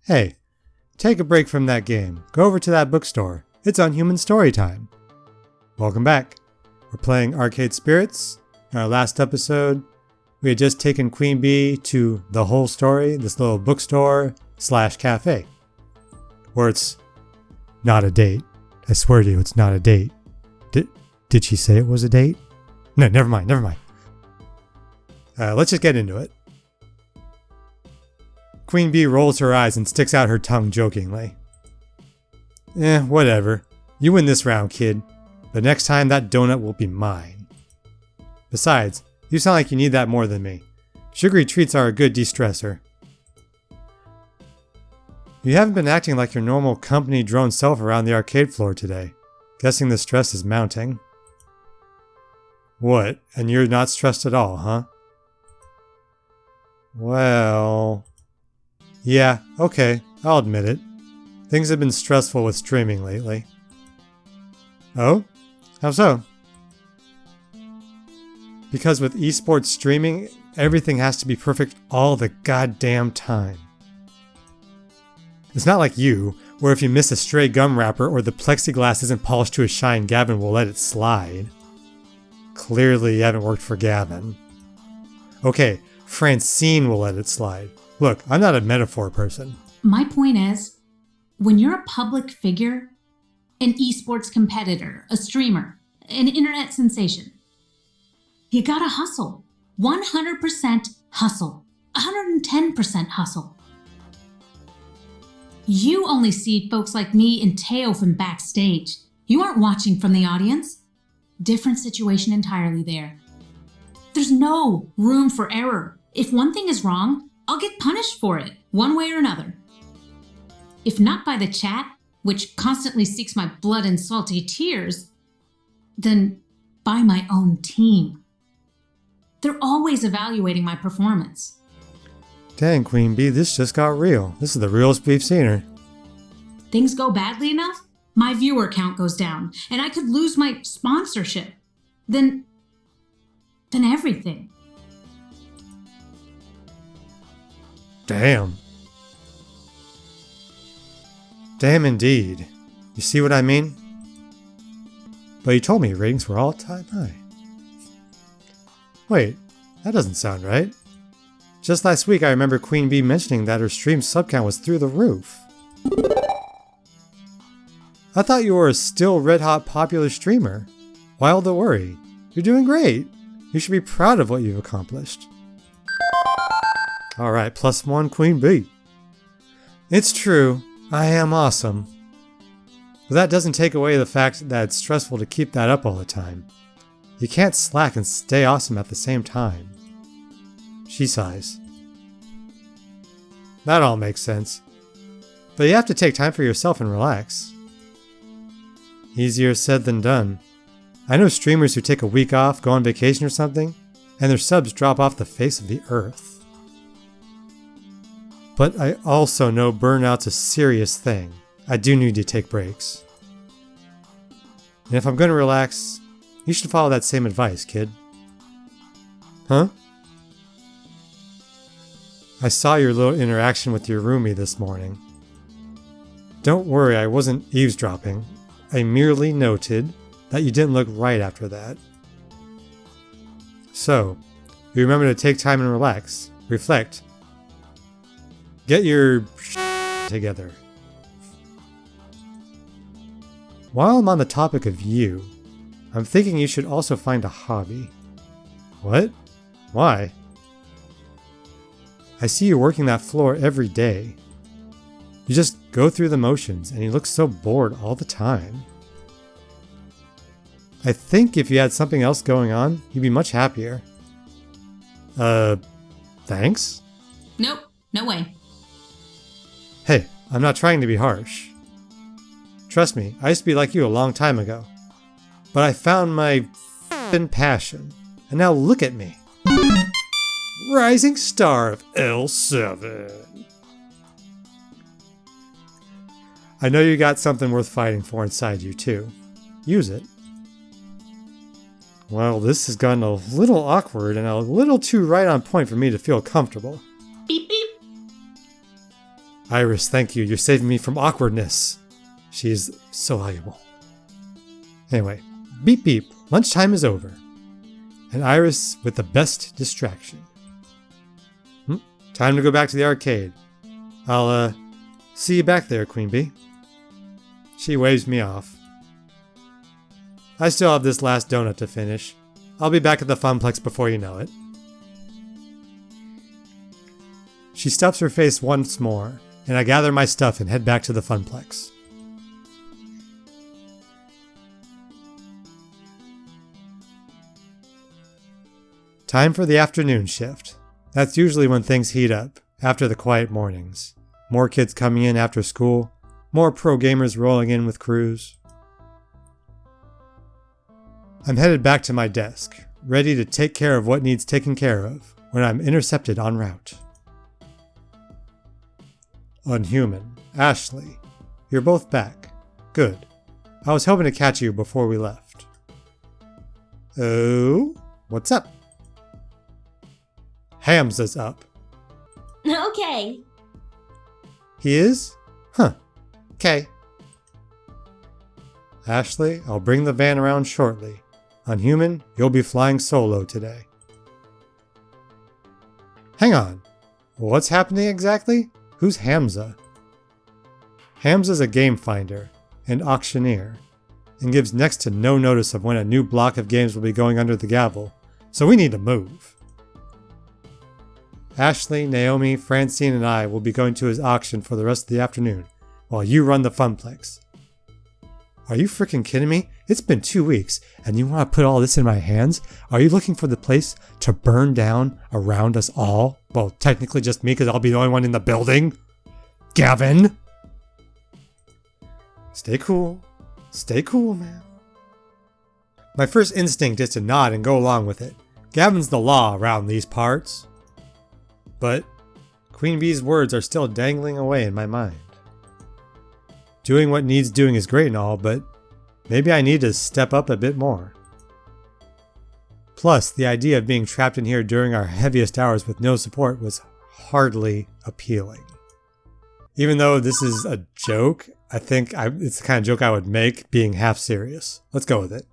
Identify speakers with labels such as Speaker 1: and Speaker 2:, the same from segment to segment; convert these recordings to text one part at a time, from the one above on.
Speaker 1: Hey, take a break from that game. Go over to that bookstore. It's on Human Story Time. Welcome back. We're playing Arcade Spirits. In our last episode, we had just taken Queen Bee to the whole story, this little bookstore / cafe. Where it's not a date. I swear to you, it's not a date. Did she say it was a date? No, never mind. Let's just get into it. Queen Bee rolls her eyes and sticks out her tongue jokingly. Whatever. You win this round, kid. But next time that donut will be mine. Besides, you sound like you need that more than me. Sugary treats are a good de-stressor. You haven't been acting like your normal company drone self around the arcade floor today. Guessing the stress is mounting. What? And you're not stressed at all, huh? Well... yeah, okay, I'll admit it. Things have been stressful with streaming lately. Oh? How so? Because with esports streaming, everything has to be perfect all the goddamn time. It's not like you, where if you miss a stray gum wrapper or the plexiglass isn't polished to a shine, Gavin will let it slide. Clearly you haven't worked for Gavin. Okay, Francine will let it slide. Look, I'm not a metaphor person.
Speaker 2: My point is, when you're a public figure, an esports competitor, a streamer, an internet sensation, you gotta hustle. 100% hustle. 110% hustle. You only see folks like me and Teo from backstage. You aren't watching from the audience. Different situation entirely there. There's no room for error. If one thing is wrong, I'll get punished for it, one way or another. If not by the chat, which constantly seeks my blood and salty tears, then by my own team. They're always evaluating my performance.
Speaker 1: Dang, Queen Bee, this just got real. This is the realest we've seen her.
Speaker 2: Things go badly enough, my viewer count goes down, and I could lose my sponsorship. Then everything.
Speaker 1: Damn. Damn indeed. You see what I mean? But you told me ratings were all-time high. Wait, that doesn't sound right. Just last week I remember Queen Bee mentioning that her stream sub count was through the roof. I thought you were a still red-hot popular streamer. Why all the worry? You're doing great. You should be proud of what you've accomplished. Alright, +1 Queen Bee. It's true, I am awesome. But that doesn't take away the fact that it's stressful to keep that up all the time. You can't slack and stay awesome at the same time. She sighs. That all makes sense. But you have to take time for yourself and relax. Easier said than done. I know streamers who take a week off, go on vacation or something, and their subs drop off the face of the earth. But I also know burnout's a serious thing. I do need to take breaks. And if I'm going to relax, you should follow that same advice, kid. Huh? I saw your little interaction with your roomie this morning. Don't worry, I wasn't eavesdropping. I merely noted that you didn't look right after that. So, you remember to take time and relax, reflect. Get your together. While I'm on the topic of you, I'm thinking you should also find a hobby. What? Why? I see you working that floor every day. You just go through the motions and you look so bored all the time. I think if you had something else going on, you'd be much happier. Thanks?
Speaker 2: Nope, no way.
Speaker 1: Hey, I'm not trying to be harsh. Trust me, I used to be like you a long time ago. But I found my passion, and now look at me. Rising star of L7. I know you got something worth fighting for inside you too. Use it. Well, this has gotten a little awkward and a little too right on point for me to feel comfortable.
Speaker 2: Beep beep.
Speaker 1: Iris, thank you. You're saving me from awkwardness. She's so valuable. Anyway, beep beep. Lunchtime is over. And Iris with the best distraction. Time to go back to the arcade. I'll, see you back there, Queen Bee. She waves me off. I still have this last donut to finish. I'll be back at the Funplex before you know it. She stuffs her face once more, and I gather my stuff and head back to the Funplex. Time for the afternoon shift. That's usually when things heat up, after the quiet mornings. More kids coming in after school, more pro gamers rolling in with crews. I'm headed back to my desk, ready to take care of what needs taken care of, when I'm intercepted en route. Unhuman, Ashley, you're both back. Good. I was hoping to catch you before we left. Oh, what's up? Hamza's up.
Speaker 3: Okay.
Speaker 1: He is? Huh. 'Kay. Ashley, I'll bring the van around shortly. Unhuman, you'll be flying solo today. Hang on. What's happening exactly? Who's Hamza? Hamza's a game finder and auctioneer, and gives next to no notice of when a new block of games will be going under the gavel, so we need to move. Ashley, Naomi, Francine, and I will be going to his auction for the rest of the afternoon, while you run the Funplex. Are you freaking kidding me? It's been 2 weeks, and you want to put all this in my hands? Are you looking for the place to burn down around us all? Well, technically just me, because I'll be the only one in the building. Gavin! Stay cool. Stay cool, man. My first instinct is to nod and go along with it. Gavin's the law around these parts. But Queen Bee's words are still dangling away in my mind. Doing what needs doing is great and all, but maybe I need to step up a bit more. Plus, the idea of being trapped in here during our heaviest hours with no support was hardly appealing. Even though this is a joke, I think it's the kind of joke I would make being half serious. Let's go with it.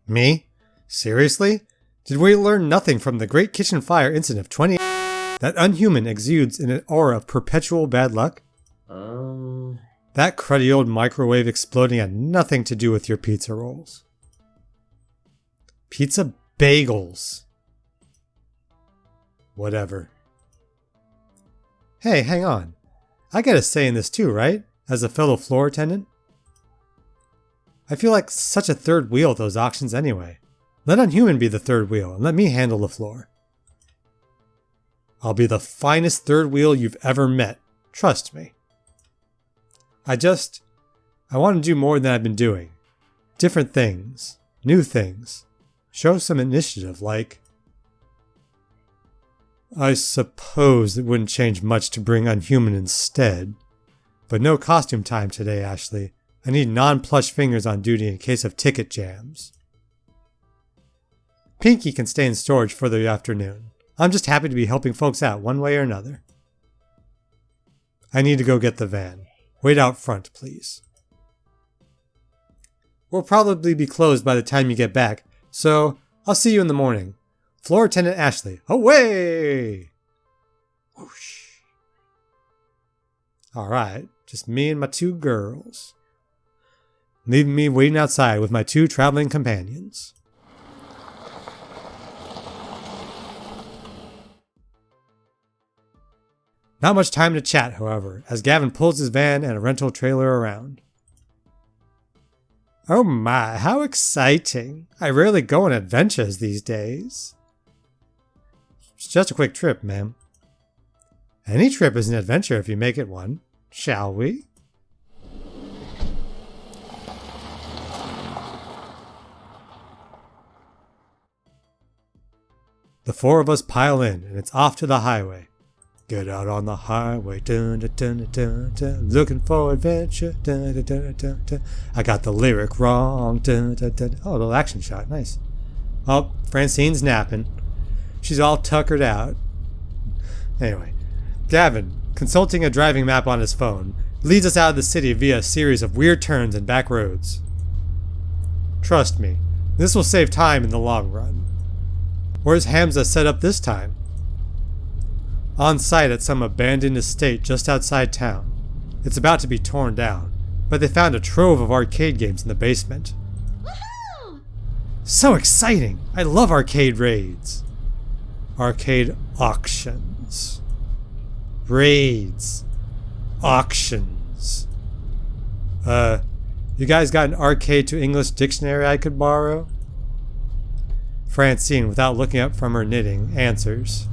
Speaker 1: Me? Seriously? Did we learn nothing from the Great Kitchen Fire incident of 20... That Unhuman exudes in an aura of perpetual bad luck? That cruddy old microwave exploding had nothing to do with your pizza rolls. Pizza bagels. Whatever. Hey, hang on. I get a say in this too, right? As a fellow floor attendant? I feel like such a third wheel at those auctions anyway. Let Unhuman be the third wheel and let me handle the floor. I'll be the finest third wheel you've ever met. Trust me. I want to do more than I've been doing. Different things. New things. Show some initiative, like... I suppose it wouldn't change much to bring Unhuman instead. But no costume time today, Ashley. I need non-plush fingers on duty in case of ticket jams. Pinky can stay in storage for the afternoon. I'm just happy to be helping folks out one way or another. I need to go get the van. Wait out front, please. We'll probably be closed by the time you get back, so I'll see you in the morning. Floor Attendant Ashley, away! Whoosh. Alright, just me and my 2 girls. Leaving me waiting outside with my 2 traveling companions. Not much time to chat, however, as Gavin pulls his van and a rental trailer around. Oh my, how exciting. I rarely go on adventures these days. It's just a quick trip, ma'am. Any trip is an adventure if you make it one. Shall we? The 4 of us pile in, and it's off to the highway. Get out on the highway, dun, dun, dun, dun, dun, looking for adventure. Dun, dun, dun, dun, dun. I got the lyric wrong. Dun, dun, dun. Oh, a little action shot, nice. Oh, Francine's napping. She's all tuckered out. Anyway, Gavin, consulting a driving map on his phone, leads us out of the city via a series of weird turns and back roads. Trust me, this will save time in the long run. Where's Hamza set up this time? On site at some abandoned estate just outside town. It's about to be torn down, but they found a trove of arcade games in the basement.
Speaker 3: Woohoo!
Speaker 1: So exciting! I love arcade raids. Arcade auctions. Raids. Auctions. You guys got an arcade to English dictionary I could borrow? Francine, without looking up from her knitting, answers.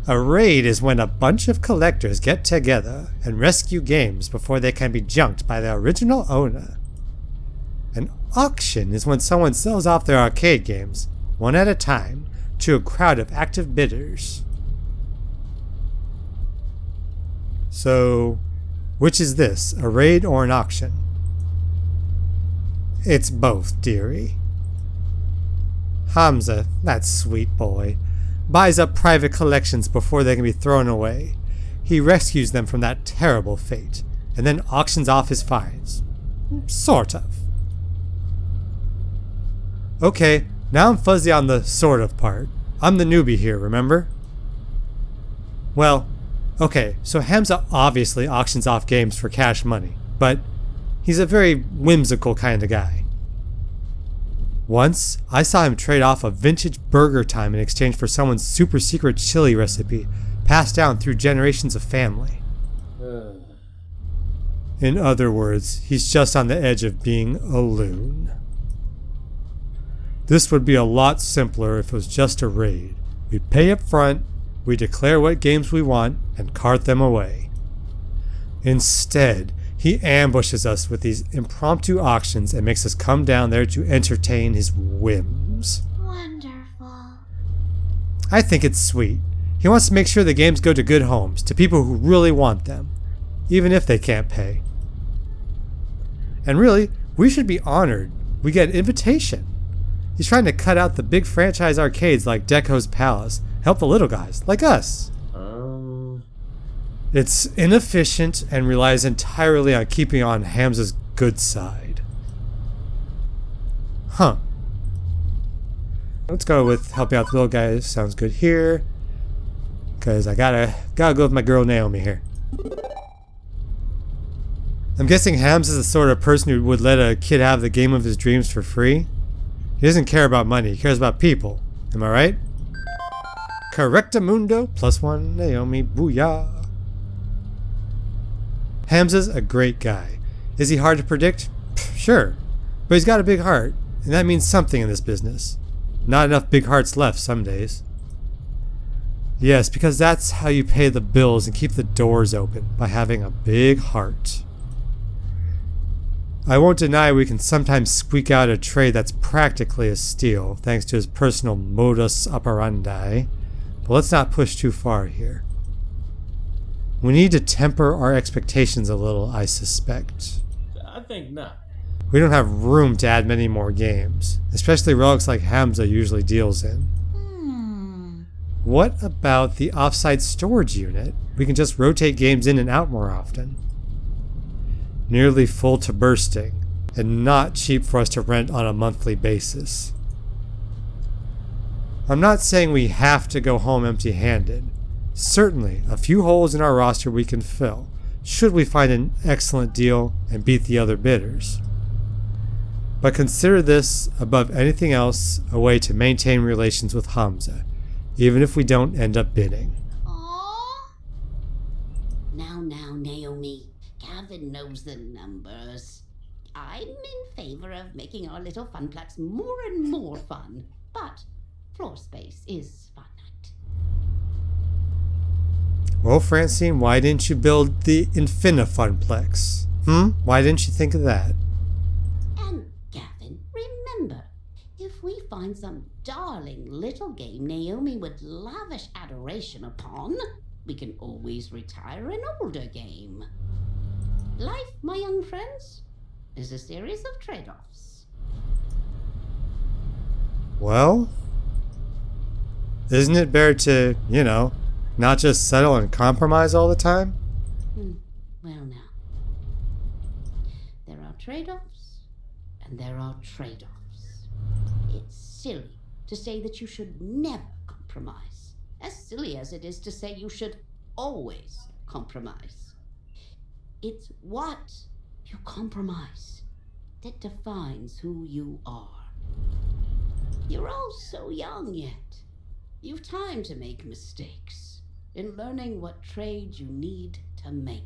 Speaker 1: A raid is when a bunch of collectors get together and rescue games before they can be junked by their original owner. An auction is when someone sells off their arcade games, one at a time, to a crowd of active bidders. So, which is this, a raid or an auction? It's both, dearie. Hamza, that sweet boy, buys up private collections before they can be thrown away. He rescues them from that terrible fate, and then auctions off his finds. Sort of. Okay, now I'm fuzzy on the sort of part. I'm the newbie here, remember? Well, okay, so Hamza obviously auctions off games for cash money, but he's a very whimsical kind of guy. Once, I saw him trade off a vintage Burger Time in exchange for someone's super secret chili recipe passed down through generations of family. In other words, he's just on the edge of being a loon. This would be a lot simpler if it was just a raid. We pay up front, we declare what games we want, and cart them away. Instead, he ambushes us with these impromptu auctions and makes us come down there to entertain his whims.
Speaker 3: Wonderful.
Speaker 1: I think it's sweet. He wants to make sure the games go to good homes, to people who really want them, even if they can't pay. And really, we should be honored. We get an invitation. He's trying to cut out the big franchise arcades like Deco's Palace, help the little guys, like us. It's inefficient and relies entirely on keeping on Hamza's good side. Huh. Let's go with helping out the little guys. Sounds good here. Because I gotta go with my girl Naomi here. I'm guessing Hamza's the sort of person who would let a kid have the game of his dreams for free. He doesn't care about money, he cares about people. Am I right? Correctamundo, +1 Naomi, booyah. Hamza's a great guy. Is he hard to predict? Sure. But he's got a big heart, and that means something in this business. Not enough big hearts left some days. Yes, because that's how you pay the bills and keep the doors open, by having a big heart. I won't deny we can sometimes squeak out a trade that's practically a steal, thanks to his personal modus operandi, but let's not push too far here. We need to temper our expectations a little, I suspect.
Speaker 4: I think not.
Speaker 1: We don't have room to add many more games, especially relics like Hamza usually deals in. What about the offsite storage unit? We can just rotate games in and out more often. Nearly full to bursting, and not cheap for us to rent on a monthly basis. I'm not saying we have to go home empty-handed. Certainly, a few holes in our roster we can fill, should we find an excellent deal and beat the other bidders. But consider this, above anything else, a way to maintain relations with Hamza, even if we don't end up bidding.
Speaker 3: Aww. Now, Naomi. Gavin knows the numbers. I'm in favor of making our little funplex more and more fun, but floor space is finite.
Speaker 1: Well, Francine, why didn't you build the Infinifunplex? Why didn't you think of that?
Speaker 3: And Gavin, remember, if we find some darling little game Naomi would lavish adoration upon, we can always retire an older game. Life, my young friends, is a series of trade-offs.
Speaker 1: Well, isn't it better to, Not just settle and compromise all the time?
Speaker 3: Well now, there are trade-offs and there are trade-offs. It's silly to say that you should never compromise, as silly as it is to say you should always compromise. It's what you compromise that defines who you are. You're all so young yet. You've time to make mistakes in learning what trade you need to make.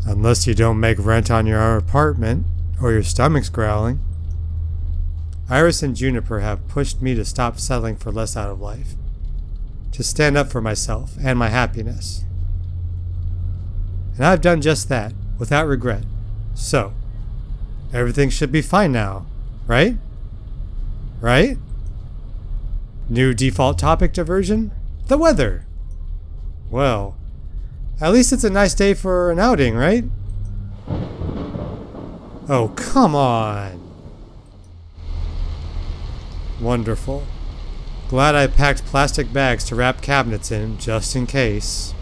Speaker 1: Unless you don't make rent on your apartment, or your stomach's growling. Iris and Juniper have pushed me to stop settling for less out of life, to stand up for myself and my happiness. And I've done just that, without regret. So, everything should be fine now, right? Right? New default topic diversion? The weather. Well, at least it's a nice day for an outing, right? Oh, come on. Wonderful. Glad I packed plastic bags to wrap cabinets in, just in case.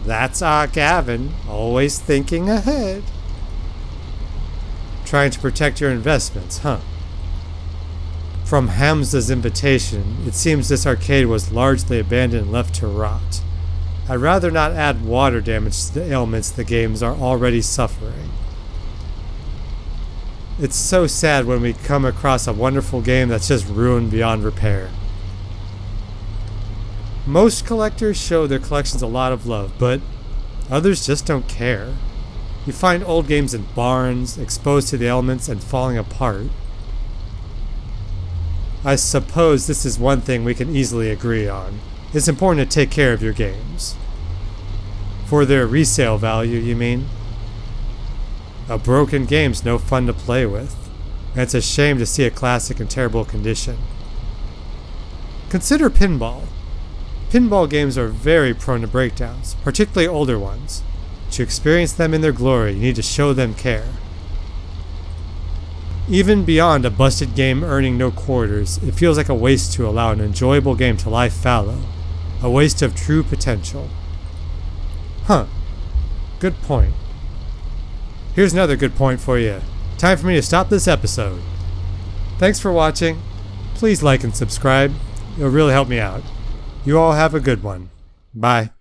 Speaker 1: That's Gavin, always thinking ahead. Trying to protect your investments, huh? From Hamza's invitation, it seems this arcade was largely abandoned and left to rot. I'd rather not add water damage to the ailments the games are already suffering. It's so sad when we come across a wonderful game that's just ruined beyond repair. Most collectors show their collections a lot of love, but others just don't care. You find old games in barns, exposed to the elements and falling apart. I suppose this is one thing we can easily agree on. It's important to take care of your games. For their resale value, you mean? A broken game's no fun to play with, and it's a shame to see a classic in terrible condition. Consider pinball. Pinball games are very prone to breakdowns, particularly older ones. To experience them in their glory, you need to show them care. Even beyond a busted game earning no quarters, it feels like a waste to allow an enjoyable game to lie fallow. A waste of true potential. Huh. Good point. Here's another good point for you. Time for me to stop this episode. Thanks for watching. Please like and subscribe. It'll really help me out. You all have a good one. Bye.